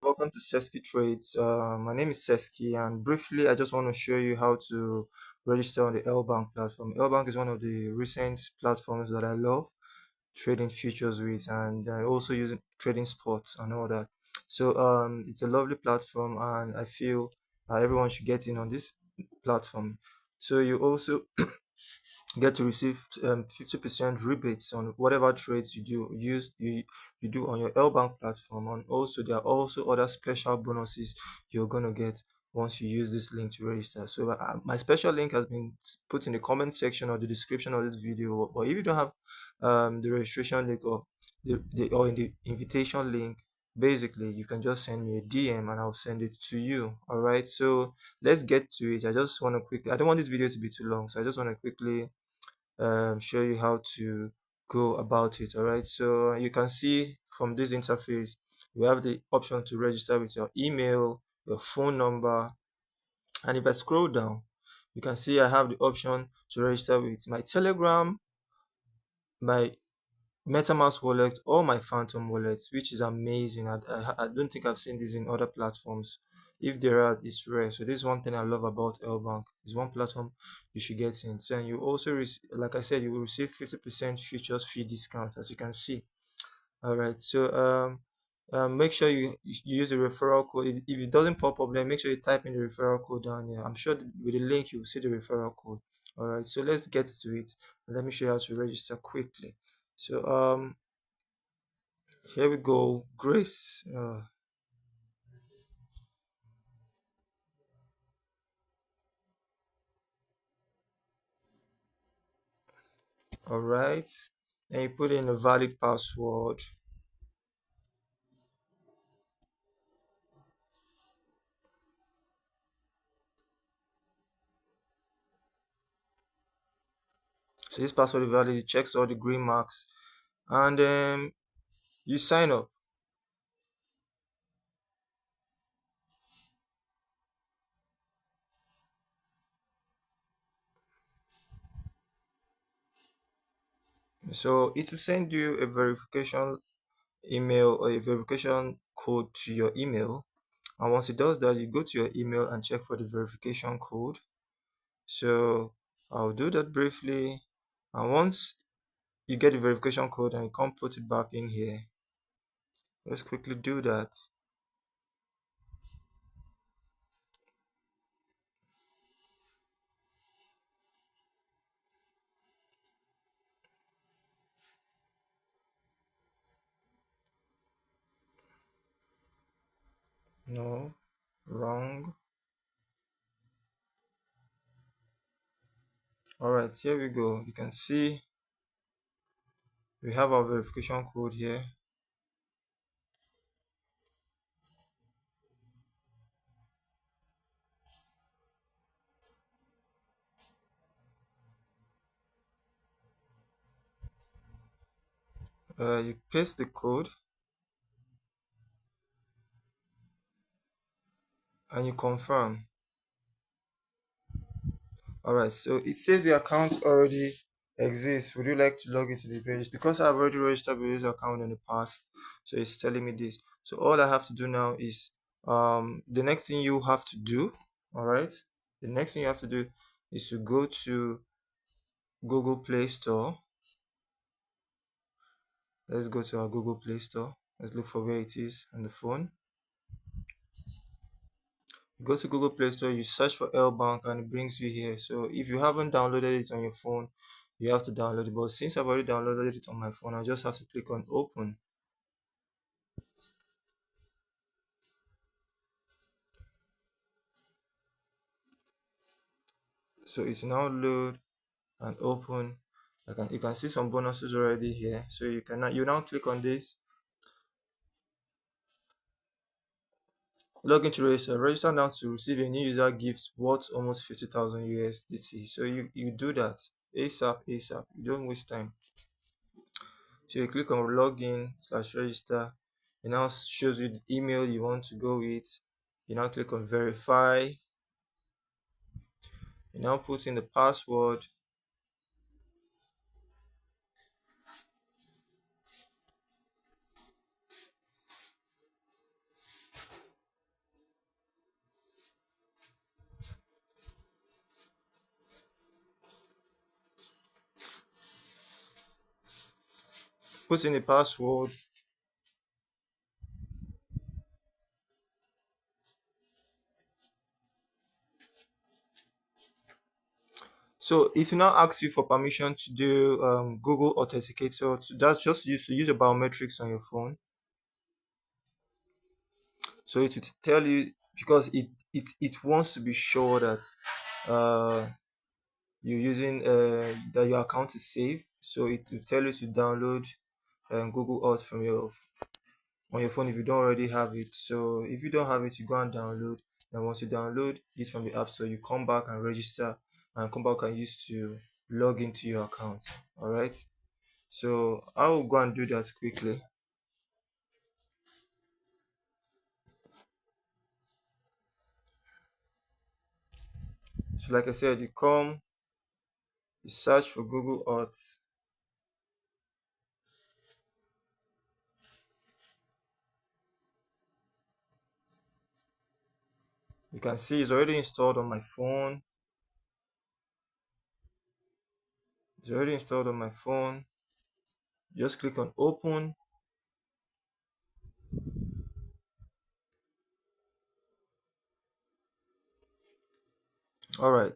welcome to Seski Trades. My name is Seski, and briefly, I just want to show you how to register on the LBank platform. LBank is one of the recent platforms that I love trading futures with, and I also use it trading sports and all that. It's a lovely platform, and I feel everyone should get in on this platform. So you also get to receive 50% rebates on whatever trades you do on your LBank platform. And also there are also other special bonuses you're going to get once you use this link to register. My special link has been put in the comment section or the description of this video. But if you don't have the registration link or in the invitation link, basically you can just send me a DM and I'll send it to you. All right, so let's get to it. I don't want this video to be too long, so I just want to quickly show you how to go about it. All right, so you can see from this interface you have the option to register with your email, your phone number, and if I scroll down you can see I have the option to register with my Telegram, my MetaMask wallet, or my Phantom wallet, which is amazing. I don't think I've seen this in other platforms. If there are, it's rare. So this is one thing I love about LBank. It's one platform you should get in. So and you also like I said, you will receive 50% futures fee discount, as you can see. All right. Make sure you use the referral code. If it doesn't pop up, then make sure you type in the referral code down here. I'm sure with the link you will see the referral code. All right. So let's get to it. Let me show you how to register quickly. So here we go, Grace. All right. And you put in a valid password. So this password is valid. It checks all the green marks, and you sign up. So it will send you a verification email or a verification code to your email. And once it does that, you go to your email and check for the verification code. So I'll do that briefly. And once you get the verification code and you come put it back in here, let's quickly do that. No, wrong. All right, here we go. You can see we have our verification code here. You paste the code and you confirm. All right, so it says the account already exists. Would you like to log into the page? Because I've already registered with this account in the past, so it's telling me this. So all I have to do now is the next thing you have to do. All right, the next thing you have to do is to go to Google Play Store. Let's go to our Google Play Store. Let's look for where it is on the phone. You go to Google Play Store, you search for LBank and it brings you here. So if you haven't downloaded it on your phone, you have to download it. But since I've already downloaded it on my phone, I just have to click on open. So it's now load and open. You can see some bonuses already here. So you now click on this. Log into register. Register now to receive a new user gift worth almost 50,000 USDT. So you do that ASAP. You don't waste time. So you click on login/register. It now shows you the email you want to go with. You now click on verify. You now put in the password. put in a password. So it will now ask you for permission to do Google Authenticator. That's just used to use your biometrics on your phone. So it will tell you, because it wants to be sure that uh, you're using that your account is safe. So it will tell you to download Google Auth from your on your phone if you don't already have it. So if you don't have it, you go and download. And once you download it from the App Store, you come back and register and come back and use to log into your account. All right. So I will go and do that quickly. So like I said, you come, you search for Google Auth. You can see it's already installed on my phone. It's already installed on my phone. Just click on open. All right.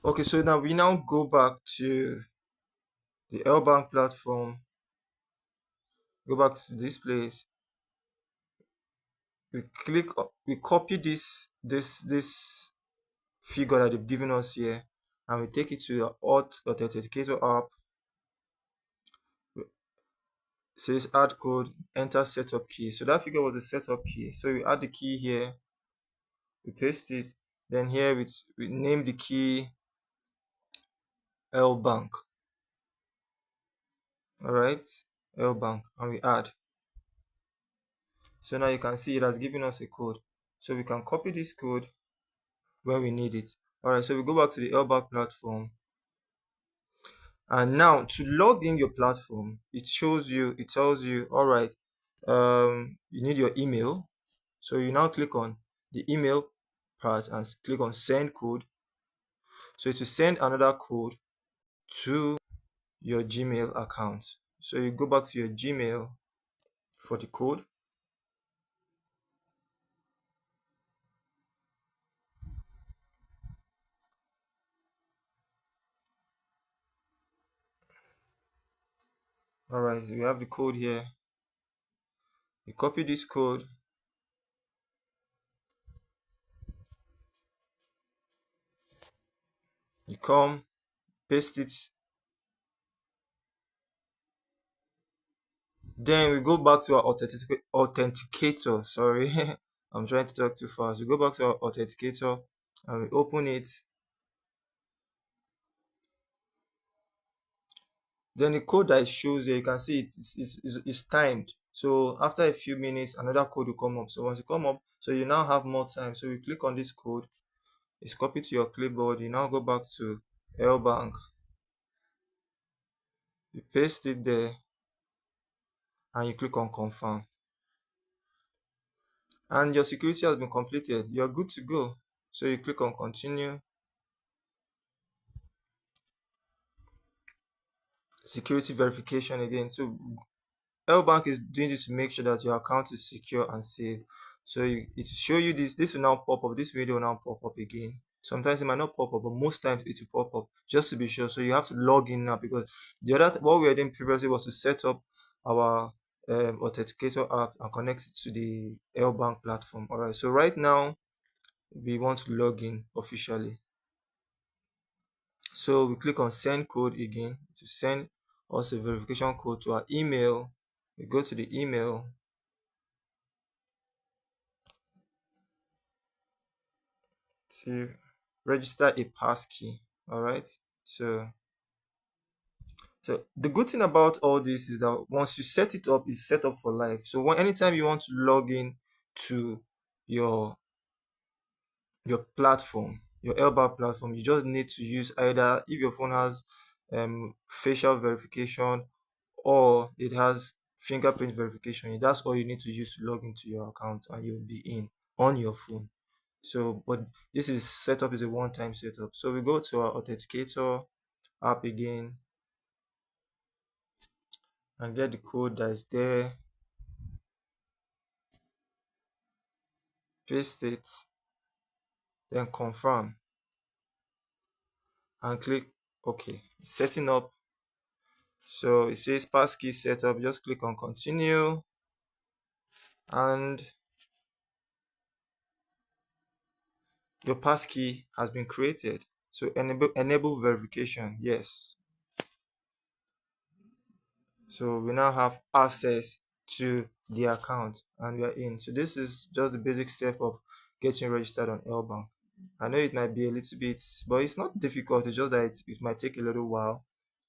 Okay, so now we now go back to the LBank platform. Go back to this place. We copy this figure that they've given us here, and we take it to the authenticator app. It says add code, enter setup key. So that figure was the setup key. So we add the key here, we paste it, then here we name the key LBank. All right, LBank, and we add. So now you can see it has given us a code. So we can copy this code when we need it. All right, so we go back to the LBank platform. And now to log in your platform, it tells you, all right, you need your email. So you now click on the email part and click on send code. So to send another code to your Gmail account. So you go back to your Gmail for the code. All right, so we have the code here. You copy this code. You come, paste it. Then we go back to our authenticator. Sorry, I'm trying to talk too fast. We go back to our authenticator and we open it. Then the code that it shows here, you can see it's timed. So after a few minutes, another code will come up. So once it come up, so you now have more time. So you click on this code. It's copied to your clipboard. You now go back to LBank. You paste it there and you click on confirm. And your security has been completed. You're good to go. So you click on continue. Security verification again. So LBank is doing this to make sure that your account is secure and safe. So it will show you this. This will now pop up. This video will now pop up again. Sometimes it might not pop up, but most times it will pop up just to be sure. So you have to log in now, because what we were doing previously was to set up our authenticator app and connect it to the LBank platform. All right. So right now we want to log in officially. So we click on send code again to send us a verification code to our email. We go to the email. To register a passkey. All right. So the good thing about all this is that once you set it up, it's set up for life. So anytime you want to log in to your platform, your LBAR platform, you just need to use, either if your phone has facial verification, or it has fingerprint verification. That's all you need to use to log into your account, and you'll be in on your phone. So, but this is setup is a one-time setup. So we go to our authenticator app again and get the code that is there, paste it, then confirm and click OK. Setting up. So it says passkey setup. Just click on continue, and your passkey has been created. So enable verification. Yes. So we now have access to the account and we are in. So this is just the basic step of getting registered on LBank. I know it might be a little bit, but it's not difficult. It's just that it might take a little while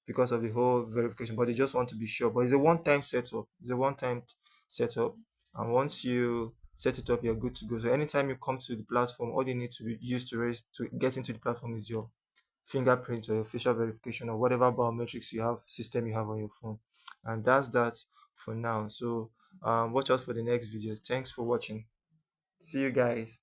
because of the whole verification, but they just want to be sure. But it's a one-time setup. It's a one-time setup. And once you set it up, you're good to go. So anytime you come to the platform, all you need to use to get into the platform is your fingerprint or your facial verification or whatever biometrics system you have on your phone. And that's that for now. So watch out for the next video. Thanks for watching. See you guys.